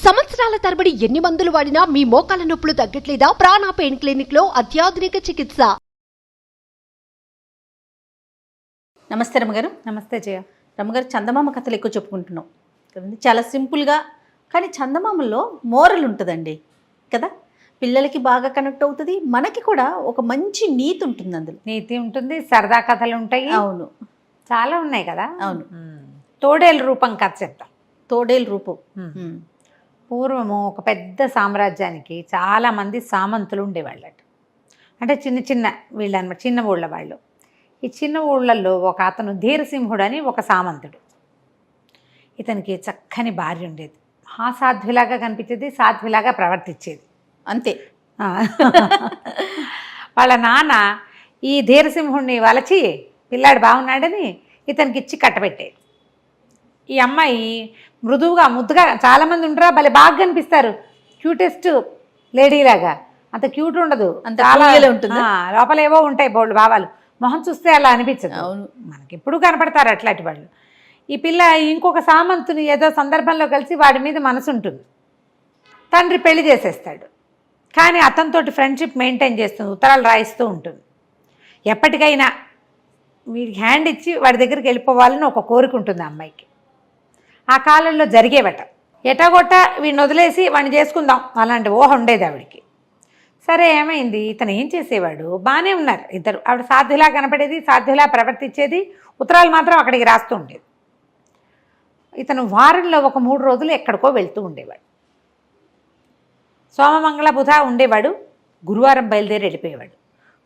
సంవత్సరాల తరబడి ఎన్ని మందులు వాడినా మీ మోకాల నొప్పులు తగ్గట్లేదా? ప్రాణ పెయిన్ క్లినిక్ లో అత్యాధునిక చికిత్స. నమస్తే రమ్మగారు. నమస్తే జయ. రమ్మగారు, చందమామ కథలు ఎక్కువ చెప్పుకుంటున్నాం కదండి, చాలా సింపుల్గా. కానీ చందమామలో మోరల్ ఉంటుందండి కదా, పిల్లలకి బాగా కనెక్ట్ అవుతుంది, మనకి కూడా ఒక మంచి నీతి ఉంటుంది అందులో. నీతి ఉంటుంది, సరదా కథలు ఉంటాయి. అవును, చాలా ఉన్నాయి కదా. అవును. తోడేలు రూపం కథ చెప్తాం. తోడేలు రూపం. పూర్వము ఒక పెద్ద సామ్రాజ్యానికి చాలామంది సామంతులు ఉండేవాళ్ళట. అంటే చిన్న చిన్న వీళ్ళు అనమాట, చిన్న ఊళ్ళ వాళ్ళు. ఈ చిన్న ఊళ్ళల్లో ఒక అతను ధీరసింహుడు అని ఒక సామంతుడు. ఇతనికి చక్కని భార్య ఉండేది. సాధ్విలాగా కనిపించేది, సాధ్విలాగా ప్రవర్తించేది. అంతే. వాళ్ళ నాన్న ఈ ధీరసింహుడిని వలచి పిల్లాడు బాగున్నాడని ఇతనికి ఇచ్చి కట్టబెట్టేది. ఈ అమ్మాయి మృదువుగా ముద్దుగా, చాలామంది ఉండరా భలే బాగా కనిపిస్తారు, క్యూటెస్ట్ లేడీలాగా. అంత క్యూట్ ఉండదు, అంత చాలా ఉంటుంది. లోపల ఏవో ఉంటాయి బోల్డ్ భావాలు. మొహం చూస్తే అలా అనిపించదు. అవును, మనకి ఎప్పుడు కనపడతారు అట్లాంటి వాళ్ళు. ఈ పిల్ల ఇంకొక సామంతుని ఏదో సందర్భంలో కలిసి వాడి మీద మనసు ఉంటుంది. తండ్రి పెళ్లి చేసేస్తాడు. కానీ అతనితోటి ఫ్రెండ్షిప్ మెయింటైన్ చేస్తుంది, ఉత్తరాలు రాయిస్తూ ఉంటుంది. ఎప్పటికైనా వీడికి హ్యాండ్ ఇచ్చి వాడి దగ్గరికి వెళ్ళిపోవాలని ఒక కోరిక ఉంటుంది ఆ అమ్మాయికి. ఆ కాలంలో జరిగేవట. ఎటాగొట్ట వీడిని వదిలేసి వాడిని చేసుకుందాం అలాంటి ఊహ ఉండేది ఆవిడికి. సరే, ఏమైంది, ఇతను ఏం చేసేవాడు, బాగానే ఉన్నారు ఇద్దరు. ఆవిడ సాధ్యులా కనపడేది, సాధ్యులా ప్రవర్తించేది, ఉత్తరాలు మాత్రం అక్కడికి రాస్తూ ఉండేది. ఇతను వారంలో ఒక 3 రోజులు ఎక్కడికో వెళ్తూ ఉండేవాడు. సోమమంగళ బుధ ఉండేవాడు, గురువారం బయలుదేరి వెళ్ళిపోయేవాడు.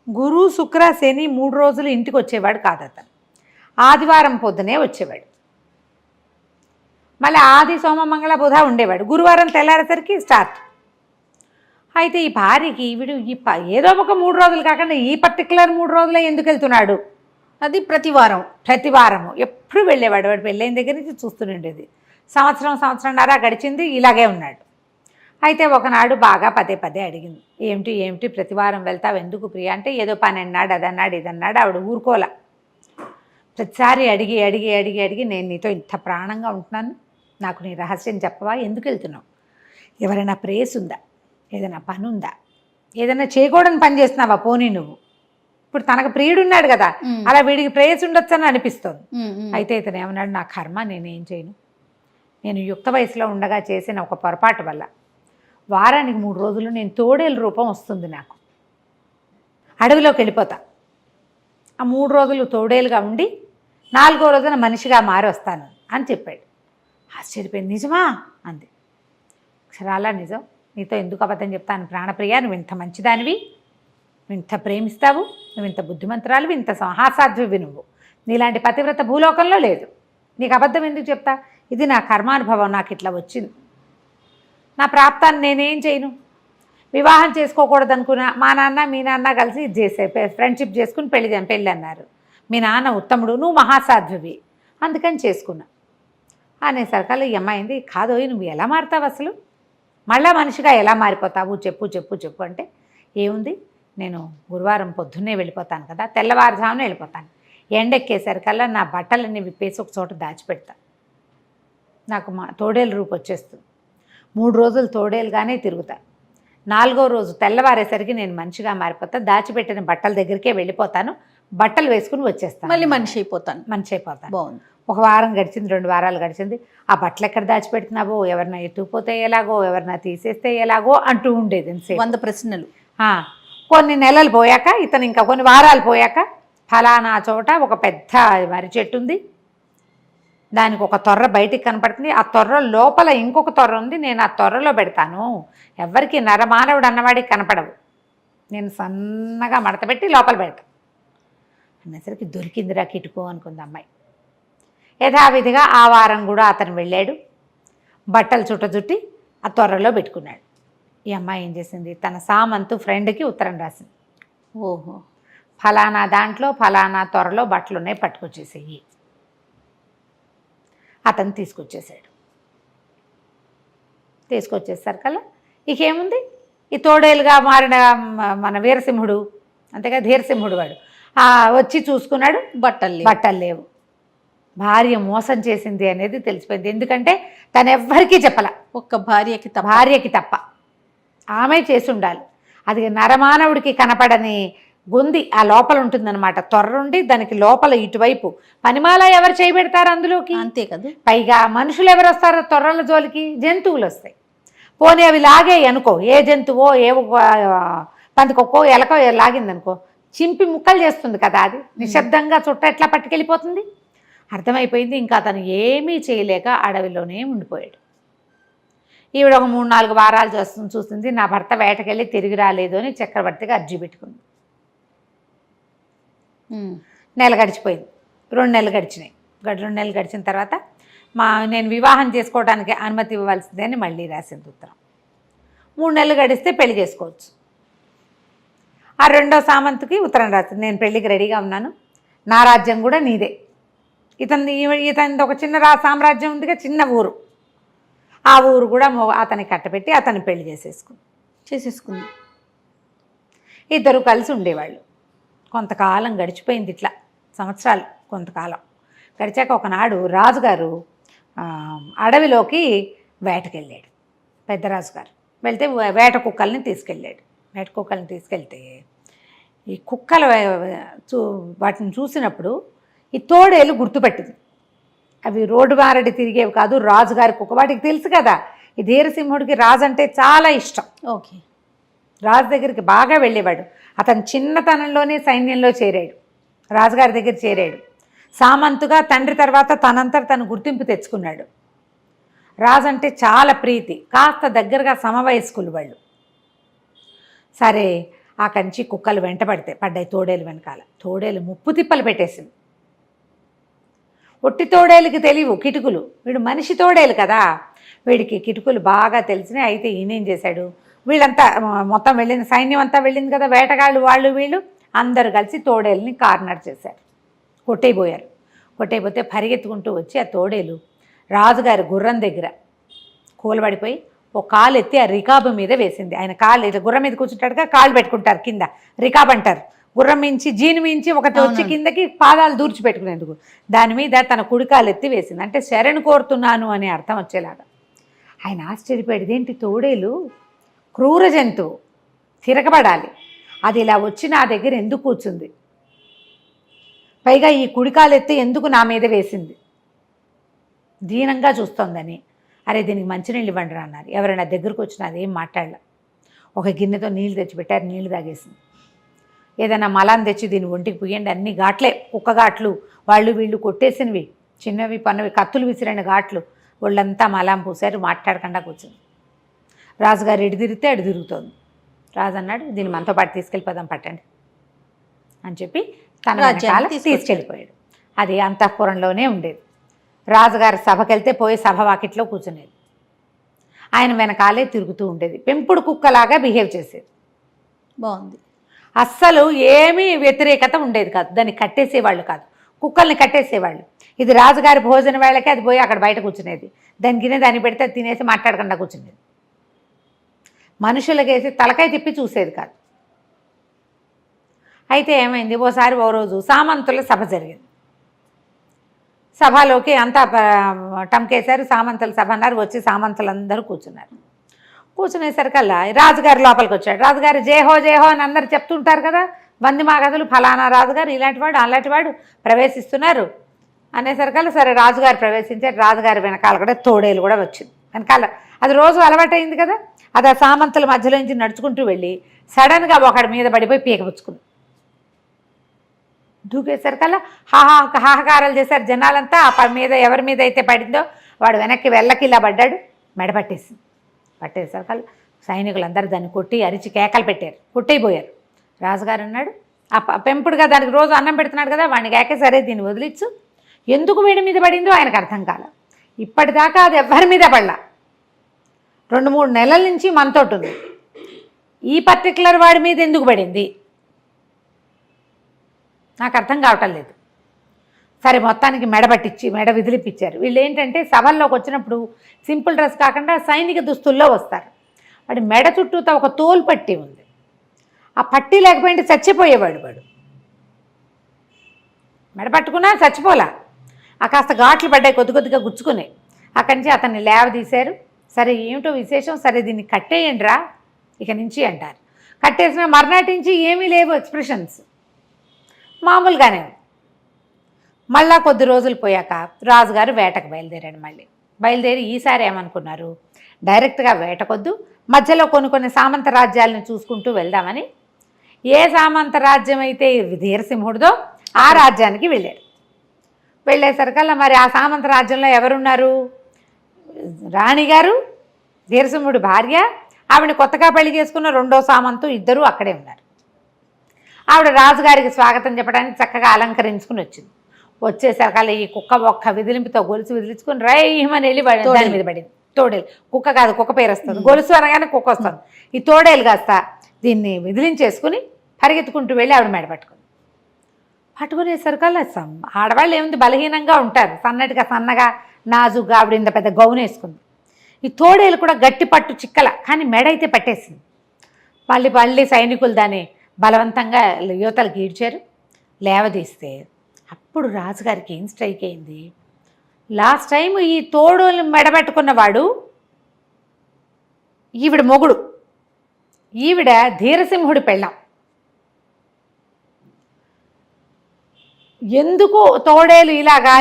గురు శుక్ర శని 3 రోజులు ఇంటికి వచ్చేవాడు కాదు అతను. ఆదివారం పొద్దునే వచ్చేవాడు. మళ్ళీ ఆది సోమమంగళ బుధ ఉండేవాడు, గురువారం తెల్లారేసరికి స్టార్ట్. అయితే ఈ భార్యకి వీడు ఏదో ఒక 3 రోజులు కాకుండా ఈ పర్టికులర్ 3 రోజులే ఎందుకు వెళ్తున్నాడు, అది ప్రతివారము ఎప్పుడు వెళ్ళేవాడు. వాడు పెళ్ళైన దగ్గర నుంచి చూస్తూనే ఉండేది. సంవత్సరంన్నర గడిచింది, ఇలాగే ఉన్నాడు. అయితే ఒకనాడు బాగా పదే పదే అడిగింది, ఏమిటి ప్రతివారం వెళ్తావు ఎందుకు ప్రియ అంటే, ఏదో పని అన్నాడు, అదన్నాడు, ఇదన్నాడు. ఆవిడ ఊరుకోలా. ప్రతిసారి అడిగి నేను నీతో ఇంత ప్రాణంగా ఉంటున్నాను, నాకు నీ రహస్యం చెప్పవా, ఎందుకు వెళ్తున్నావు, ఎవరైనా ప్రేయస్ ఉందా, ఏదైనా పని ఉందా, ఏదైనా చేయకూడని పని చేస్తున్నావా పోనీ నువ్వు. ఇప్పుడు తనకు ప్రియుడున్నాడు కదా, అలా వీడికి ప్రేయస్ ఉండొచ్చు అని అనిపిస్తుంది. అయితే ఇతను ఏమన్నాడు, నా కర్మ, నేనేం చేయను, నేను యుక్త వయసులో ఉండగా చేసిన ఒక పొరపాటు వల్ల వారానికి 3 రోజులు నేను తోడేలు రూపం వస్తుంది నాకు, అడవిలోకి వెళ్ళిపోతా. ఆ 3 రోజులు తోడేలుగా ఉండి 4వ రోజున మనిషిగా మారి వస్తాను అని చెప్పాడు. ఆశ్చర్యపోయింది. నిజమా అంది. చాలా నిజం, నీతో ఎందుకు అబద్ధం చెప్తాను ప్రాణప్రియ, నువ్వు ఇంత మంచిదానివి, నువ్వు ఇంత ప్రేమిస్తావు, నువ్వు ఇంత బుద్ధిమంతురాలు, ఇంత సాధ్వివి, నువ్వు నీలాంటి పతివ్రత భూలోకంలో లేదు, నీకు అబద్ధం ఎందుకు చెప్తా, ఇది నా కర్మానుభవం, నాకు ఇట్లా వచ్చింది, నా ప్రాప్తాన్ని నేనేం చేయను, వివాహం చేసుకోకూడదు అనుకున్నా, మా నాన్న మీ నాన్న కలిసి ఇది చేసే ఫ్రెండ్షిప్ చేసుకుని పెళ్ళి అన్నారు, మీ నాన్న ఉత్తముడు, నువ్వు మహాసాధ్వివి, అందుకని చేసుకున్నా అనేసరికల్లా ఈ అమ్మాయింది, కాదోయ్ నువ్వు ఎలా మారుతావు అసలు, మళ్ళా మనిషిగా ఎలా మారిపోతావు, చెప్పు అంటే, ఏముంది, నేను గురువారం పొద్దున్నే వెళ్ళిపోతాను కదా, తెల్లవారుజామునే వెళ్ళిపోతాను, ఎండెక్కేసరికల్లా నా బట్టలన్నీ విప్పేసి ఒక చోట దాచిపెడతా, నాకు తోడేలు రూపు వచ్చేస్తుంది, 3 రోజులు తోడేలుగానే తిరుగుతా, 4వ రోజు తెల్లవారేసరికి నేను మనిషిగా మారిపోతా, దాచిపెట్టిన బట్టల దగ్గరికే వెళ్ళిపోతాను, బట్టలు వేసుకుని వచ్చేస్తాను, మళ్ళీ మనిషి అయిపోతాను. బాగుంది. 1 వారం గడిచింది, 2 వారాలు గడిచింది. ఆ బట్టలు ఎక్కడ దాచిపెడుతున్నావో, ఎవరినా ఎత్తుకుపోతే ఎలాగో, ఎవరినా తీసేస్తే ఎలాగో అంటూ ఉండేది 100 ప్రశ్నలు. కొన్ని నెలలు పోయాక, ఇతను ఇంకా కొన్ని వారాలు పోయాక, ఫలానా చోట ఒక పెద్ద మర్రి చెట్టు ఉంది, దానికి ఒక తొర్ర బయటికి కనపడుతుంది, ఆ తొర్ర లోపల ఇంకొక తొర్ర ఉంది, నేను ఆ తొర్రలో పెడతాను, ఎవరికి నరమానవుడు అన్నవాడికి కనపడవు, నేను సన్నగా మడతపెట్టి లోపల పెడతాను అనేసరికి దొరికిందిరా కిటుకో అనుకుంది అమ్మాయి. యథావిధిగా ఆ వారం కూడా అతను వెళ్ళాడు, బట్టలు చుట్టి ఆ తొర్రలో పెట్టుకున్నాడు. ఈ అమ్మాయి ఏం చేసింది, తన సామంతు ఫ్రెండ్కి ఉత్తరం రాసింది, ఓహో ఫలానా దాంట్లో ఫలానా తొర్రలో బట్టలు ఉన్నాయి, పట్టుకొచ్చేసేయి. అతను తీసుకొచ్చేసరికల్లా ఇకేముంది, ఈ తోడేలుగా మారిన మన వీరసింహుడు, అంతేగా ధీరసింహుడు వాడు వచ్చి చూసుకున్నాడు, బట్టలు లేవు. భార్య మోసం చేసింది అనేది తెలిసిపోయింది. ఎందుకంటే తను ఎవ్వరికీ చెప్పల, ఒక్క భార్యకి తప్ప ఆమె చేసి ఉండాలి. అది నరమానవుడికి కనపడని గొంది ఆ లోపల ఉంటుందన్నమాట. తొర్రుండి దానికి లోపల ఇటువైపు పనిమాల ఎవరు చేయబెడతారు అందులోకి? అంతే కదా. పైగా మనుషులు ఎవరు వస్తారో తొర్రల జోలికి? జంతువులు వస్తాయి. పోనీ అవి లాగే అనుకో, ఏ జంతువో ఏ పందికొక్కో ఎలకో లాగిందనుకో, చింపి ముక్కలు చేస్తుంది కదా. అది నిశ్శబ్దంగా చుట్ట ఎట్లా పట్టుకెళ్ళిపోతుంది? అర్థమైపోయింది. ఇంకా అతను ఏమీ చేయలేక అడవిలోనే ఉండిపోయాడు. ఈవిడ ఒక 3-4 వారాలు చూస్తుంది. నా భర్త వేటకెళ్ళి తిరిగి రాలేదు అని చక్రవర్తికి అర్జీ పెట్టుకుంది. నెల గడిచిపోయింది, 2 నెలలు గడిచినాయి. 2 నెలలు గడిచిన తర్వాత నేను వివాహం చేసుకోవడానికి అనుమతి ఇవ్వవలసిందే అని మళ్ళీ రాసింది ఉత్తరం. 3 నెలలు గడిస్తే పెళ్లి చేసుకోవచ్చు. ఆ 2వ సామంతుకి ఉత్తరం రాసింది, నేను పెళ్ళికి రెడీగా ఉన్నాను, నా రాజ్యం కూడా నీదే. ఇతని ఒక చిన్న సామ్రాజ్యం ఉందిగా, చిన్న ఊరు. ఆ ఊరు కూడా అతనికి కట్టబెట్టి అతన్ని పెళ్లి చేసేసుకుంది. ఇద్దరు కలిసి ఉండేవాళ్ళు. కొంతకాలం గడిచిపోయింది, ఇట్లా సంవత్సరాలు కొంతకాలం గడిచాక ఒకనాడు రాజుగారు అడవిలోకి వేటకెళ్ళాడు. పెద్ద రాజుగారు వెళ్తే వేట కుక్కల్ని తీసుకెళ్తే ఈ కుక్కల వాటిని చూసినప్పుడు ఈ తోడేలు గుర్తుపెట్టింది. అవి రోడ్డు మారడి తిరిగేవి కాదు, రాజుగారి కుక్క. వాటికి తెలుసు కదా, ఈ ధీరసింహుడికి రాజు అంటే చాలా ఇష్టం. ఓకే. రాజు దగ్గరికి బాగా వెళ్ళేవాడు. అతను చిన్నతనంలోనే సైన్యంలో చేరాడు, రాజుగారి దగ్గర చేరాడు. సామంతుగా తండ్రి తర్వాత తనంతట తను గుర్తింపు తెచ్చుకున్నాడు. రాజు అంటే చాలా ప్రీతి, కాస్త దగ్గరగా సమవయస్కులు వాళ్ళు. సరే, ఆ కంచి కుక్కలు పడ్డాయి తోడేలు వెనకాల. తోడేలు ముప్పు తిప్పలు పెట్టేసింది. ఒట్టి తోడేలుకి తెలియవు కిటుకులు, వీడు మనిషి తోడేలు కదా, వీడికి కిటుకులు బాగా తెలిసినాయి. అయితే ఈయనేం చేశాడు, వీళ్ళంతా మొత్తం వెళ్ళింది, సైన్యం అంతా వెళ్ళింది కదా, వేటగాళ్ళు వాళ్ళు వీళ్ళు అందరూ కలిసి తోడేలుని కార్నర్ చేశారు, కొట్టేయబోతే పరిగెత్తుకుంటూ వచ్చి ఆ తోడేలు రాజుగారి గుర్రం దగ్గర కూలబడిపోయి ఒక కాలు ఎత్తి ఆ రికాబు మీద వేసింది. ఆయన కాలు ఇట్లా గుర్రం మీద కూర్చుంటాడుగా, కాళ్ళు పెట్టుకుంటారు కింద, రికాబ్ అంటారు. గుర్రం మించి జీను మించి ఒకటి వచ్చి కిందకి పాదాలు దూర్చిపెట్టుకునేందుకు దాని మీద తన కుడికాలు ఎత్తి వేసింది. అంటే శరణు కోరుతున్నాను అనే అర్థం వచ్చేలాగా. ఆయన ఆశ్చర్యపోయాడు, ఇదేంటి తోడేలు క్రూర జంతువు, తిరగబడాలి, అది ఇలా వచ్చి నా దగ్గర ఎందుకు కూర్చుంది, పైగా ఈ కుడికాలు ఎత్తి ఎందుకు నా మీద వేసింది, దీనంగా చూస్తోందని. అరే దీనికి మంచినీళ్ళు ఇవ్వండి అన్నారు. ఎవరైనా దగ్గరకు వచ్చినా అదేం మాట్లాడలే. ఒక గిన్నెతో నీళ్ళు తెచ్చిపెట్టారు, నీళ్లు తాగేసింది. ఏదైనా మలాన్ని తెచ్చి దీన్ని ఒంటికి పుయ్యండి, అన్ని ఘాట్లే, కుక్క ఘాట్లు, వాళ్ళు వీళ్ళు కొట్టేసినవి, చిన్నవి పన్నవి, కత్తులు విసిరైన ఘాట్లు, వాళ్ళంతా మలాం పూసారు. మాట్లాడకుండా కూర్చుంది. రాజుగారు ఎటు తిరిగితే అటు తిరుగుతోంది. రాజు అన్నాడు, దీన్ని మనతో పాటు తీసుకెళ్ళిపోదాం పట్టండి అని చెప్పి తన రాజ్యాన్ని తీసుకెళ్ళిపోయాడు. అది అంతఃపురంలోనే ఉండేది. రాజుగారి సభకెళ్తే పోయి సభ వాకిట్లో కూర్చునేది. ఆయన వెనకాలే తిరుగుతూ ఉండేది. పెంపుడు కుక్కలాగా బిహేవ్ చేసేది. బాగుంది. అస్సలు ఏమీ వ్యతిరేకత ఉండేది కాదు. దాన్ని కట్టేసేవాళ్ళు కాదు, కుక్కల్ని కట్టేసేవాళ్ళు. ఇది రాజుగారి భోజన వేళకి అది పోయి అక్కడ బయట కూర్చునేది. దానికినే దాన్ని పెడితే తినేసి మాట్లాడకుండా కూర్చునేది. మనుషులకేసి తలకాయ తిప్పి చూసేది కాదు. అయితే ఏమైంది, ఓ రోజు సామంతుల సభ జరిగింది. సభలోకి అంతా టంకేశారు. సామంతుల సభ అన్నారు. వచ్చి సామంతులందరూ కూర్చున్నారు. కూర్చునేసరికల్లా రాజుగారి లోపలికి వచ్చాడు. రాజుగారు జయహో జయహో అని అందరు చెప్తుంటారు కదా, వంది మాగదులు, ఫలానా రాజుగారు ఇలాంటివాడు అలాంటివాడు ప్రవేశిస్తున్నారు అనేసరికల్లా సరే రాజుగారు ప్రవేశించారు. రాజుగారి వెనకాల కూడా తోడేలు కూడా వచ్చింది వెనకాల. అది రోజు అలవాటైంది కదా. అది ఆ సామంతుల మధ్యలో నుంచి నడుచుకుంటూ వెళ్ళి సడన్గా ఒకడి మీద పడిపోయి పీకపుచ్చుకుంది. దూకేసరికల్లా హాహాకారాలు చేశారు జనాలంతా. ఆ మీద ఎవరి మీద అయితే పడిందో వాడు వెనక్కి వెళ్ళకి ఇలా పడ్డాడు. మెడ పట్టేసరికల్లా సైనికులందరూ దాన్ని కొట్టి అరిచి కేకలు పెట్టారు, కొట్టేయిపోయారు. రాజుగారు అన్నాడు, ఆ పెంపుడుగా దానికి రోజు అన్నం పెడుతున్నాడు కదా, వాడిని కేకే సరే దీన్ని వదిలిచ్చు. ఎందుకు వీడి మీద పడిందో ఆయనకు అర్థం కాల. ఇప్పటిదాకా అది ఎవరి మీద పడలా. 2-3 నెలల నుంచి మనతోటి ఉంది. ఈ పర్టికులర్ వాడి మీద ఎందుకు పడింది నాకు అర్థం కావటం లేదు. సరే మొత్తానికి మెడ విదిలిపించారు. వీళ్ళు ఏంటంటే సభల్లోకి వచ్చినప్పుడు సింపుల్ డ్రెస్ కాకుండా సైనిక దుస్తుల్లో వస్తారు. వాడి మెడ చుట్టూతో ఒక తోలు పట్టి ఉంది. ఆ పట్టి లేకపోయింటే చచ్చిపోయేవాడు. వాడు మెడ పట్టుకున్నా చచ్చిపోలా. ఆ కాస్త ఘాట్లు పడ్డాయి, కొద్ది కొద్దిగా గుచ్చుకున్నాయి. అక్కడి నుంచి అతన్ని లేవదీశారు. సరే ఏమిటో విశేషం, సరే దీన్ని కట్టేయండి రా ఇక నుంచి అంటారు. కట్టేసిన మర్నాటి నుంచి ఏమీ లేవు ఎక్స్ప్రెషన్స్, మామూలుగానే. మళ్ళా కొద్ది రోజులు పోయాక రాజుగారు వేటకు బయలుదేరాడు. బయలుదేరి ఈసారి ఏమనుకున్నారు, డైరెక్ట్గా వేటకొద్దు, మధ్యలో కొన్ని సామంత రాజ్యాలను చూసుకుంటూ వెళ్దామని, ఏ సామంత రాజ్యం అయితే ధీరసింహుడిదో ఆ రాజ్యానికి వెళ్ళాడు. వెళ్ళేసరికల్లా మరి ఆ సామంత రాజ్యంలో ఎవరున్నారు, రాణిగారు, ధీరసింహుడి భార్య, ఆవిడ కొత్తగా పెళ్లి చేసుకున్న రెండో సామంతు, ఇద్దరూ అక్కడే ఉన్నారు. ఆవిడ రాజుగారికి స్వాగతం చెప్పడానికి చక్కగా అలంకరించుకుని వచ్చింది. వచ్చేసరికల్లా ఈ కుక్క ఒక్క విదిలింపుతో గొలుసు విదిలించుకుని రైమని వెళ్ళి దాని మీద పడింది. తోడేలు, కుక్క కాదు, కుక్క పేరు వస్తుంది, గొలుసు అనగానే కుక్క వస్తుంది. ఈ తోడేలు కాస్త దీన్ని విదిలించేసుకుని పరిగెత్తుకుంటూ వెళ్ళి ఆవిడ మెడ పట్టుకునేసరికల్లా ఆడవాళ్ళు ఏముంది, బలహీనంగా ఉంటారు, సన్నగా నాజుగా. ఆవిడ ఇంత పెద్ద గౌన్ వేసుకుంది. ఈ తోడేలు కూడా గట్టి పట్టు చిక్కల, కానీ మెడ అయితే పట్టేసింది. మళ్ళీ సైనికులు దాన్ని బలవంతంగా యువతలకు ఈడ్చారు. లేవదీస్తే అప్పుడు రాజుగారికి ఏం స్ట్రైక్ అయింది, లాస్ట్ టైం ఈ తోడేలు మెడబెట్టుకున్నవాడు ఈవిడ మొగుడు, ఈవిడ ధీరసింహుడి పెళ్ళాం. ఎందుకు తోడేలు ఇలాగా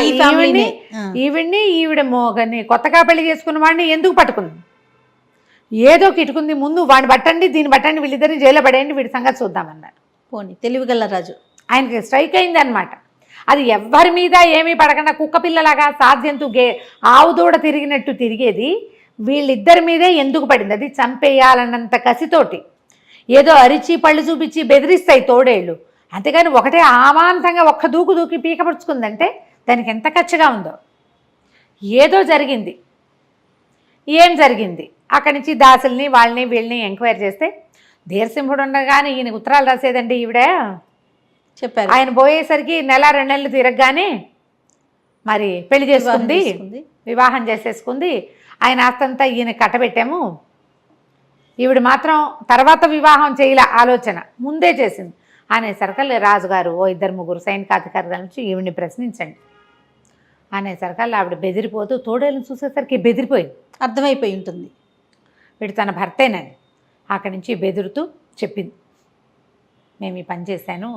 ఈవిడ మోగని కొత్తగా పెళ్లి చేసుకున్న వాడిని ఎందుకు పట్టుకుంది, ఏదో కిట్టుకుంది, ముందు వాడిని పట్టండి, దీన్ని పట్టండి, వీళ్ళిద్దరిని జైల్లో పడేయండి, వీడి సంగతి చూద్దామన్నారు. పోనీ తెలివిగల రాజు, ఆయనకి స్ట్రైక్ అయింది అనమాట. అది ఎవ్వరి మీద ఏమీ పడకుండా కుక్క పిల్లలాగా సాధ్యంతో ఆవు దూడ తిరిగినట్టు తిరిగేది వీళ్ళిద్దరి మీదే ఎందుకు పడింది, అది చంపేయాలన్నంత కసితోటి. ఏదో అరిచి పళ్ళు చూపించి బెదిరిస్తాయి తోడేళ్ళు, అంతేగాని ఒకటే ఆమాంతంగా ఒక్క దూకి పీకపరుచుకుందంటే దానికి ఎంత ఖర్చుగా ఉందో. ఏదో జరిగింది, ఏం జరిగింది, అక్కడి నుంచి దాసుల్ని వాళ్ళని వీళ్ళని ఎంక్వైరీ చేస్తే ధీరసింహుడు ఉండగానే ఈయన ఉత్తరాలు రాసేదండి ఈవిడ చెప్పారు. ఆయన పోయేసరికి 1-2 నెలలు తిరగగానే మరి పెళ్లి చేసుకుంది, వివాహం చేసేసుకుంది. ఆయన ఆస్తంతా ఈయన కట్టబెట్టాము, ఈవిడ మాత్రం తర్వాత వివాహం చేయలే, ఆలోచన ముందే చేసింది అనేసరికల్ రాజుగారు 2-3 సైనికాధికారుల నుంచి ఈవిడిని ప్రశ్నించండి అనేసరికల్లా ఆవిడ బెదిరిపోతూ తోడేళ్ళని చూసేసరికి బెదిరిపోయింది, అర్థమైపోయి ఉంటుంది వీడు తన భర్తేనని. అక్కడి నుంచి బెదురుతూ చెప్పింది, మేము ఈ పని చేశాను,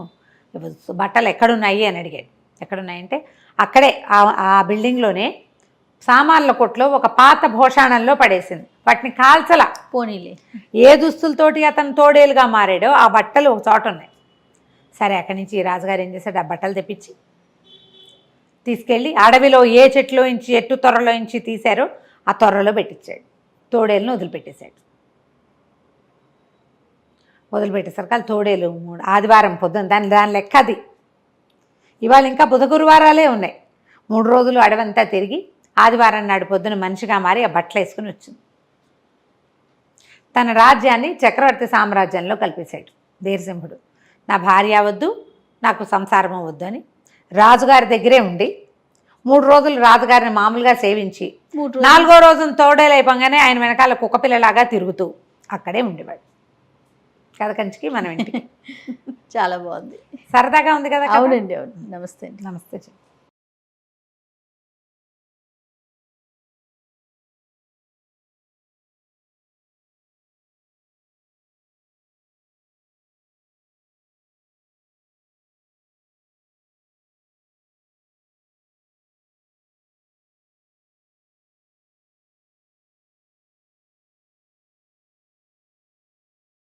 బట్టలు ఎక్కడున్నాయి అని అడిగాడు. ఎక్కడున్నాయంటే అక్కడే ఆ బిల్డింగ్లోనే సామాన్ల కొట్లో ఒక పాత భోషాణంలో పడేసింది, వాటిని కాల్చలా. పోనీలే, ఏ దుస్తులతోటి అతను తోడేలుగా మారాడో ఆ బట్టలు ఒక చోట ఉన్నాయి. సరే అక్కడి నుంచి రాజుగారు ఏం చేశాడు, ఆ బట్టలు తెప్పించి తీసుకెళ్ళి అడవిలో ఏ చెట్టు తొర్రలో నుంచి తీశారో ఆ తొర్రలో పెట్టించాడు. తోడేలను వదిలిపెట్టేశాడు. వదిలిపెట్టేసరికి తోడేలు ఆదివారం పొద్దున్న దాని లెక్క అది. ఇవాళ ఇంకా బుధ గురువారాలే ఉన్నాయి. 3 రోజులు అడవంతా తిరిగి ఆదివారం నాడు పొద్దున మనిషిగా మారి ఆ బట్టలు వేసుకుని వచ్చింది. తన రాజ్యాన్ని చక్రవర్తి సామ్రాజ్యంలో కల్పేశాడు ధీరసింహుడు. నా భార్య వద్దు, నాకు సంసారం వద్దు అని రాజుగారి దగ్గరే ఉండి 3 రోజులు రాజుగారిని మామూలుగా సేవించి 4వ రోజున తోడేలు అయిపోగానే ఆయన వెనకాల కుక్కపిల్లలాగా తిరుగుతూ అక్కడే ఉండేవాడు. కథ కంచికి మనం ఇంటికి. చాలా బాగుంది, సరదాగా ఉంది కదా. అవునండి, అవును. నమస్తే. నమస్తే.